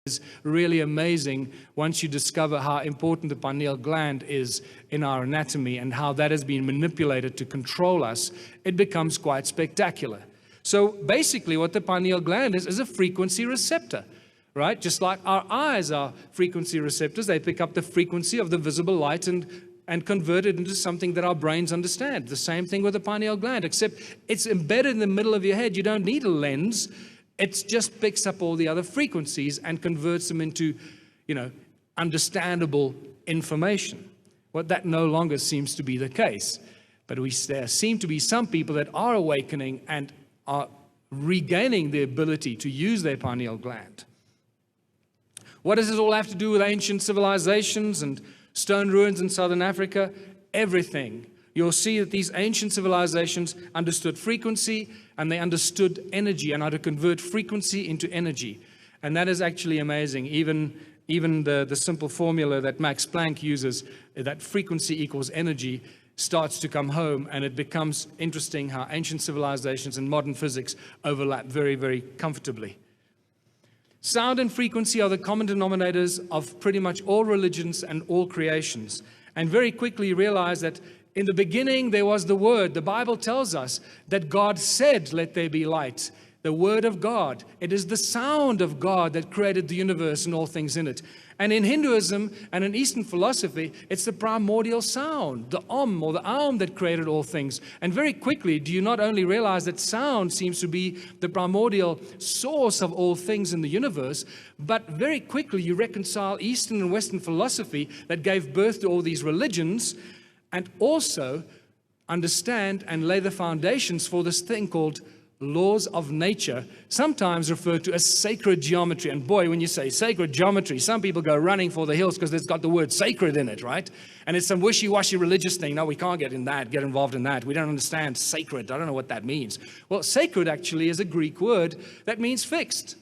is really amazing once you discover how important the pineal gland is in our anatomy and how that has been manipulated to control us. It becomes quite spectacular. So basically what the pineal gland is a frequency receptor, right? Just like our eyes are frequency receptors, they pick up the frequency of the visible light and convert it into something that our brains understand. The same thing with the pineal gland, except it's embedded in the middle of your head. You don't need a lens. It just picks up all the other frequencies and converts them into, understandable information. Well, that no longer seems to be the case. But there seem to be some people that are awakening and are regaining the ability to use their pineal gland. What does this all have to do with ancient civilizations and stone ruins in southern Africa? Everything. You'll see that these ancient civilizations understood frequency and they understood energy and how to convert frequency into energy. And that is actually amazing. Even the simple formula that Max Planck uses, that frequency equals energy, starts to come home, and it becomes interesting how ancient civilizations and modern physics overlap very, very comfortably. Sound and frequency are the common denominators of pretty much all religions and all creations. And very quickly you realize that in the beginning there was the Word. The Bible tells us that God said, "Let there be light." The Word of God. It is the sound of God that created the universe and all things in it. And in Hinduism and in Eastern philosophy, it's the primordial sound, the Om or the Aum, that created all things. And very quickly, do you not only realize that sound seems to be the primordial source of all things in the universe, but very quickly you reconcile Eastern and Western philosophy that gave birth to all these religions, and also understand and lay the foundations for this thing called laws of nature, sometimes referred to as sacred geometry. And boy, when you say sacred geometry, some people go running for the hills because it's got the word sacred in it, right? And it's some wishy-washy religious thing. No, we can't get involved in that. We don't understand sacred. I don't know what that means. Well, sacred actually is a Greek word that means fixed.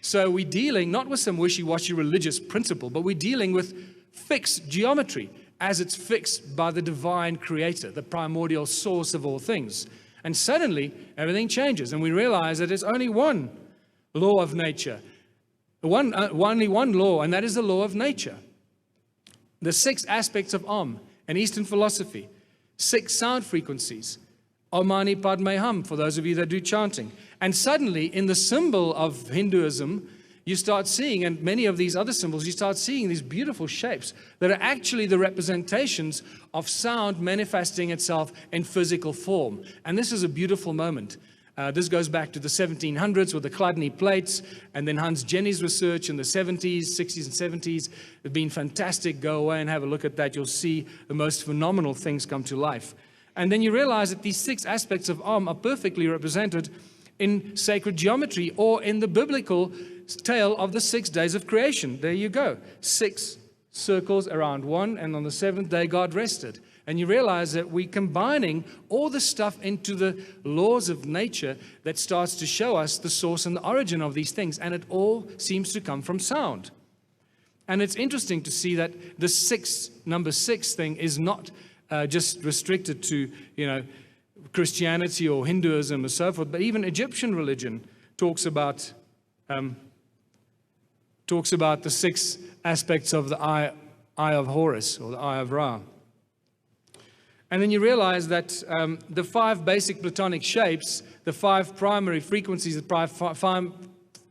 So we're dealing not with some wishy-washy religious principle, but we're dealing with fixed geometry as it's fixed by the divine creator, the primordial source of all things. And suddenly, everything changes, and we realize that there's only one law of nature. Only one law, and that is the law of nature. The 6 aspects of Om and Eastern philosophy, 6 sound frequencies, Om Mani Padme Hum, for those of you that do chanting. And suddenly, in the symbol of Hinduism, you start seeing, and many of these other symbols, you start seeing these beautiful shapes that are actually the representations of sound manifesting itself in physical form. And this is a beautiful moment. This goes back to the 1700s with the Chladni plates, and then Hans Jenny's research in the 70s, 60s and 70s. It's been fantastic. Go away and have a look at that. You'll see the most phenomenal things come to life. And then you realize that these 6 aspects of Om are perfectly represented in sacred geometry or in the biblical tale of the 6 days of creation. There you go. 6 circles around one, and on the 7th day God rested. And you realize that we're combining all this stuff into the laws of nature that starts to show us the source and the origin of these things, and it all seems to come from sound. And it's interesting to see that the number 6 thing is not just restricted to, Christianity or Hinduism or so forth, but even Egyptian religion talks about the 6 aspects of the eye of Horus, or the eye of Ra. And then you realize that the 5 basic Platonic shapes, the 5 primary frequencies, the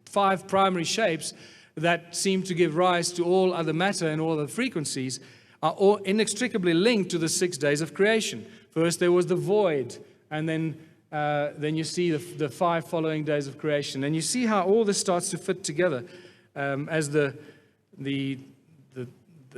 5 primary shapes that seem to give rise to all other matter and all other frequencies are all inextricably linked to the 6 days of creation. First there was the void, and then you see the 5 following days of creation. And you see how all this starts to fit together as the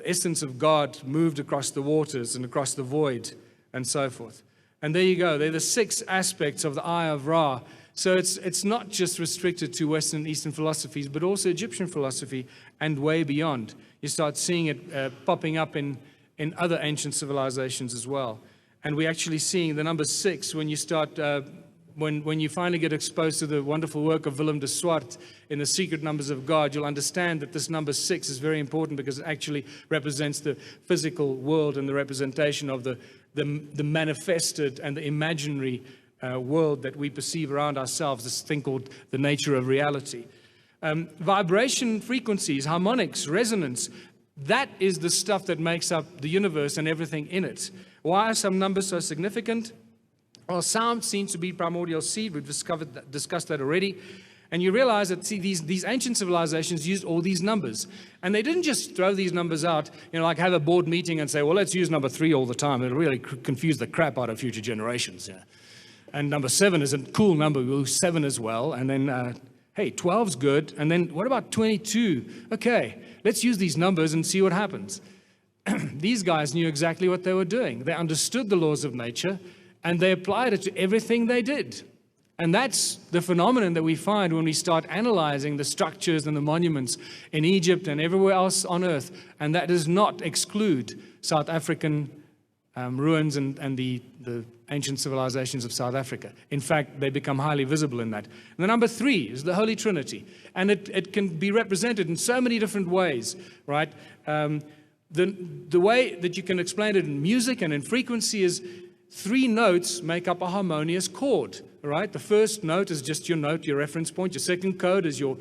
essence of God moved across the waters and across the void and so forth. And there you go. They're the 6 aspects of the eye of Ra. So it's not just restricted to Western and Eastern philosophies, but also Egyptian philosophy and way beyond. You start seeing it popping up in other ancient civilizations as well. And we're actually seeing the number 6 when you start, when you finally get exposed to the wonderful work of Willem de Swart in The Secret Numbers of God. You'll understand that this number 6 is very important because it actually represents the physical world and the representation of the manifested and the imaginary world that we perceive around ourselves, this thing called the nature of reality. Vibration frequencies, harmonics, resonance, that is the stuff that makes up the universe and everything in it. Why are some numbers so significant? Well, sound seems to be primordial seed. We've discussed that already. And you realize that, see, these ancient civilizations used all these numbers. And they didn't just throw these numbers out, like have a board meeting and say, well, let's use number 3 all the time. It'll really confuse the crap out of future generations. Yeah. And number 7 is a cool number. We'll use 7 as well. And then, hey, 12's good. And then what about 22? Okay, let's use these numbers and see what happens. These guys knew exactly what they were doing. They understood the laws of nature, and they applied it to everything they did. And that's the phenomenon that we find when we start analyzing the structures and the monuments in Egypt and everywhere else on earth. And that does not exclude South African ruins and the ancient civilizations of South Africa. In fact, they become highly visible in that. And the number 3 is the Holy Trinity. And it can be represented in so many different ways, right? The way that you can explain it in music and in frequency is 3 notes make up a harmonious chord. Right? The first note is just your note, your reference point. Your second chord is your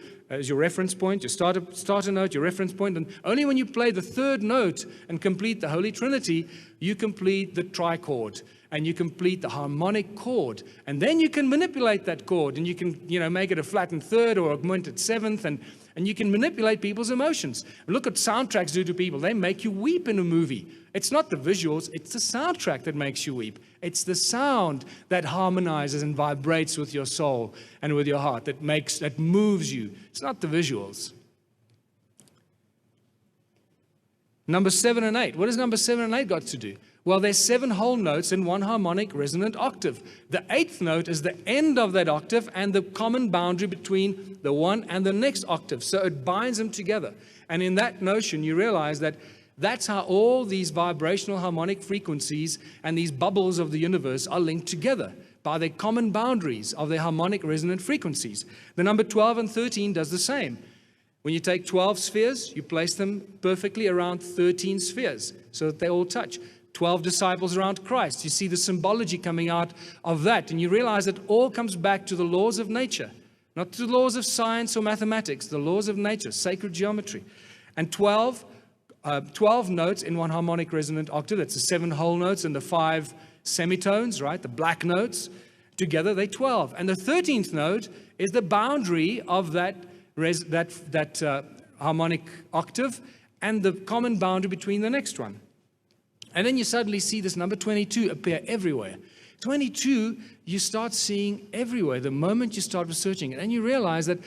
reference point. Your starter note, your reference point. And only when you play the 3rd note and complete the Holy Trinity, you complete the trichord and you complete the harmonic chord. And then you can manipulate that chord and you can, make it a flattened 3rd or augmented 7th, and you can manipulate people's emotions. Look what soundtracks do to people. They make you weep in a movie. It's not the visuals, it's the soundtrack that makes you weep. It's the sound that harmonizes and vibrates with your soul and with your heart, that moves you. It's not the visuals. Number 7 and 8. What has number 7 and 8 got to do? Well, there's 7 whole notes in one harmonic resonant octave. The 8th note is the end of that octave and the common boundary between the one and the next octave. So it binds them together. And in that notion, you realize that that's how all these vibrational harmonic frequencies and these bubbles of the universe are linked together by their common boundaries of their harmonic resonant frequencies. The number 12 and 13 does the same. When you take 12 spheres, you place them perfectly around 13 spheres so that they all touch. 12 disciples around Christ. You see the symbology coming out of that, and you realize that all comes back to the laws of nature, not to the laws of science or mathematics, the laws of nature, sacred geometry. And 12 notes in one harmonic resonant octave. That's the 7 whole notes and the 5 semitones, right? The black notes. Together, they're 12. And the 13th note is the boundary of that harmonic octave and the common boundary between the next one. And then you suddenly see this number 22 appear everywhere. 22, you start seeing everywhere the moment you start researching it. And you realize that,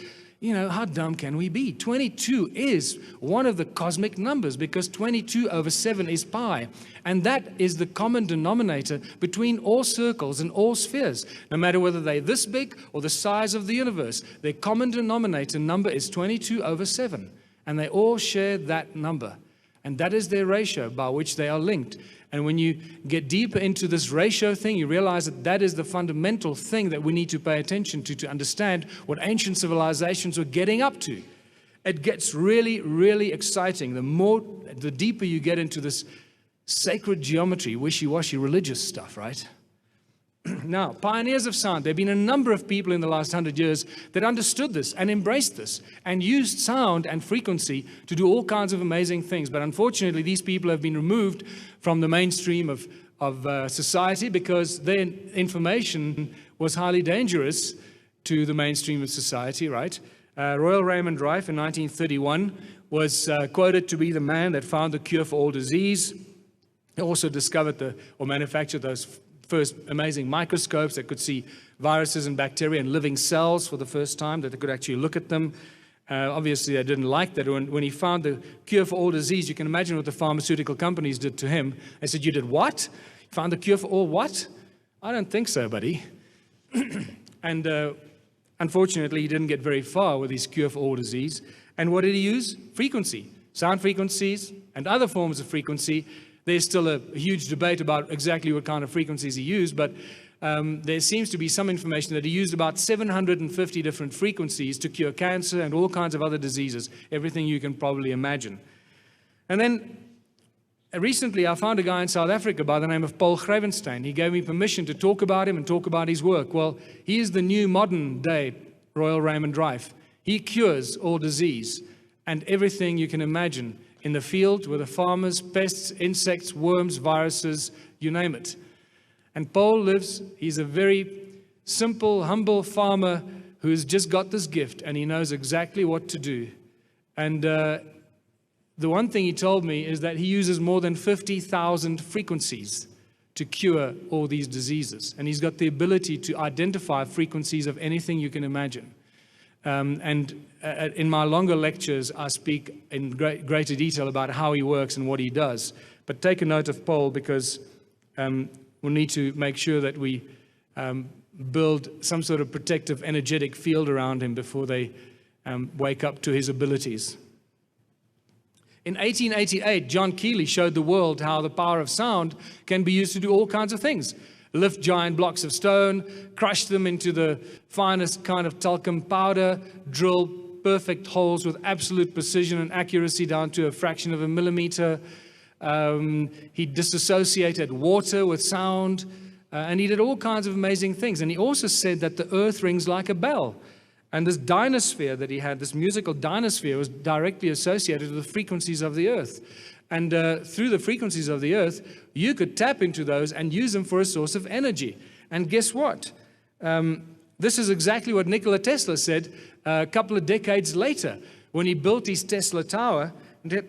how dumb can we be? 22 is one of the cosmic numbers because 22 over 7 is pi. And that is the common denominator between all circles and all spheres. No matter whether they're this big or the size of the universe, their common denominator number is 22 over 7. And they all share that number. And that is their ratio by which they are linked. And when you get deeper into this ratio thing, you realize that that is the fundamental thing that we need to pay attention to understand what ancient civilizations were getting up to. It gets really, really exciting. The deeper you get into this sacred geometry, wishy-washy religious stuff, right? Now, pioneers of sound, there have been a number of people in the last 100 years that understood this and embraced this and used sound and frequency to do all kinds of amazing things. But unfortunately, these people have been removed from the mainstream of society because their information was highly dangerous to the mainstream of society, right? Royal Raymond Rife in 1931 was quoted to be the man that found the cure for all disease. He also discovered or manufactured those first amazing microscopes that could see viruses and bacteria and living cells for the first time, that they could actually look at them. Obviously, they didn't like that. When he found the cure for all disease, you can imagine what the pharmaceutical companies did to him. They said, "You did what? You found the cure for all what?" "I don't think so, buddy." And unfortunately, he didn't get very far with his cure for all disease. And what did he use? Frequency. Sound frequencies and other forms of frequency. There's still a huge debate about exactly what kind of frequencies he used, but there seems to be some information that he used about 750 different frequencies to cure cancer and all kinds of other diseases, everything you can probably imagine. And then recently I found a guy in South Africa by the name of Paul Gravenstein. He gave me permission to talk about him and talk about his work. Well, he is the new modern day Royal Raymond Rife. He cures all disease and everything you can imagine in the field with the farmers, pests, insects, worms, viruses, you name it. And Paul he's a very simple, humble farmer who's just got this gift, and he knows exactly what to do. And the one thing he told me is that he uses more than 50,000 frequencies to cure all these diseases. And he's got the ability to identify frequencies of anything you can imagine. In my longer lectures, I speak in greater detail about how he works and what he does. But take a note of Paul, because we'll need to make sure that we build some sort of protective, energetic field around him before they wake up to his abilities. In 1888, John Keeley showed the world how the power of sound can be used to do all kinds of things. Lift giant blocks of stone, crush them into the finest kind of talcum powder, drill perfect holes with absolute precision and accuracy down to a fraction of a millimeter. He disassociated water with sound, and he did all kinds of amazing things. And he also said that the earth rings like a bell. And this dynasphere that he had, this musical dynasphere, was directly associated with the frequencies of the earth. And through the frequencies of the earth, you could tap into those and use them for a source of energy. And guess what? This is exactly what Nikola Tesla said a couple of decades later when he built his Tesla Tower.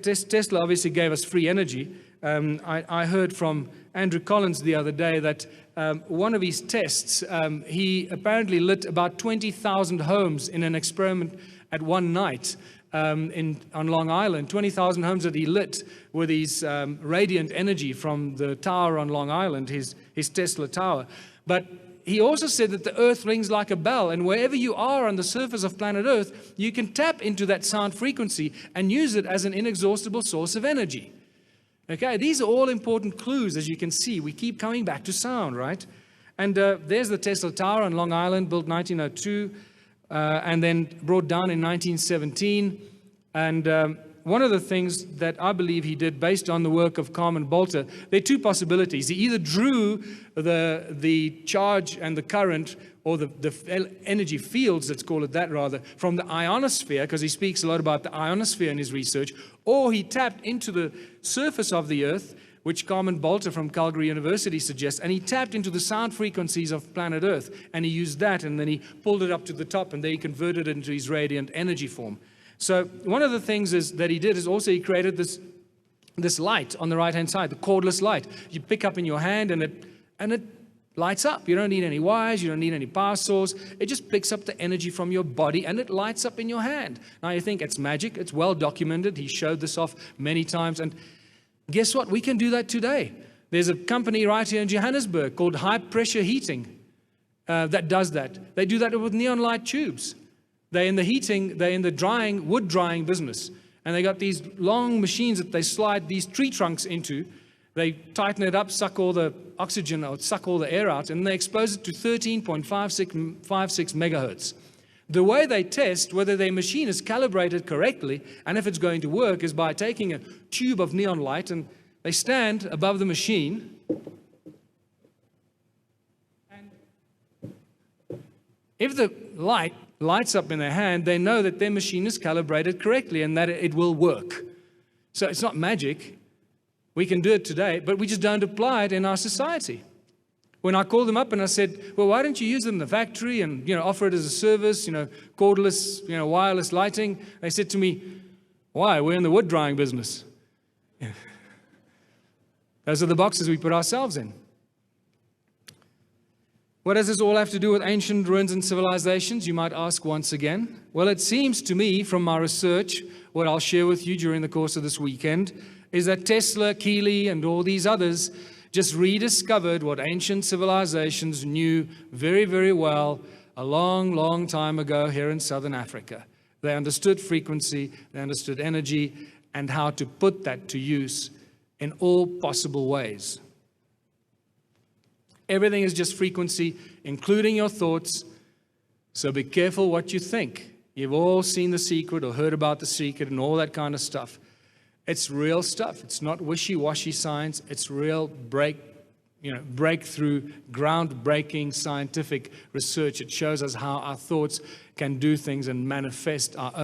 Tesla obviously gave us free energy. I heard from Andrew Collins the other day that one of his tests, he apparently lit about 20,000 homes in an experiment at one night on Long Island. 20,000 homes that he lit with his radiant energy from the tower on Long Island, his Tesla Tower. But he also said that the earth rings like a bell, and wherever you are on the surface of planet Earth, you can tap into that sound frequency and use it as an inexhaustible source of energy. Okay, these are all important clues. As you can see, we keep coming back to sound, right? And there's the Tesla Tower on Long Island, built 1902, and then brought down in 1917. And one of the things that I believe he did based on the work of Carmen Bolter, there are two possibilities. He either drew the charge and the current, or the energy fields, let's call it that rather, from the ionosphere, because he speaks a lot about the ionosphere in his research, or he tapped into the surface of the earth, which Carmen Bolter from Calgary University suggests, and he tapped into the sound frequencies of planet Earth, and he used that, and then he pulled it up to the top, and then he converted it into his radiant energy form. So one of the things that he did is also he created this light on the right-hand side, the cordless light. You pick up in your hand, and it lights up. You don't need any wires, you don't need any power source. It just picks up the energy from your body and it lights up in your hand. Now you think it's magic, it's well documented. He showed this off many times, and guess what? We can do that today. There's a company right here in Johannesburg called High Pressure Heating that does that. They do that with neon light tubes. They're in the wood drying business, and they got these long machines that they slide these tree trunks into. They tighten it up, suck all the oxygen out, suck all the air out, and they expose it to 13.56 megahertz. The way they test whether their machine is calibrated correctly and if it's going to work is by taking a tube of neon light, and they stand above the machine. And if the light lights up in their hand, they know that their machine is calibrated correctly and that it will work. So it's not magic. We can do it today, but we just don't apply it in our society. When I called them up and I said, well, why don't you use it in the factory and, offer it as a service, cordless, wireless lighting? They said to me, why? We're in the wood drying business. Yeah. Those are the boxes we put ourselves in. What does this all have to do with ancient ruins and civilizations, you might ask once again? Well, it seems to me from my research, what I'll share with you during the course of this weekend, is that Tesla, Keeley, and all these others just rediscovered what ancient civilizations knew very, very well a long, long time ago here in Southern Africa. They understood frequency, they understood energy, and how to put that to use in all possible ways. Everything is just frequency, including your thoughts, so be careful what you think. You've all seen The Secret or heard about The Secret and all that kind of stuff. It's real stuff. It's not wishy-washy science. It's real breakthrough, groundbreaking scientific research. It shows us how our thoughts can do things and manifest our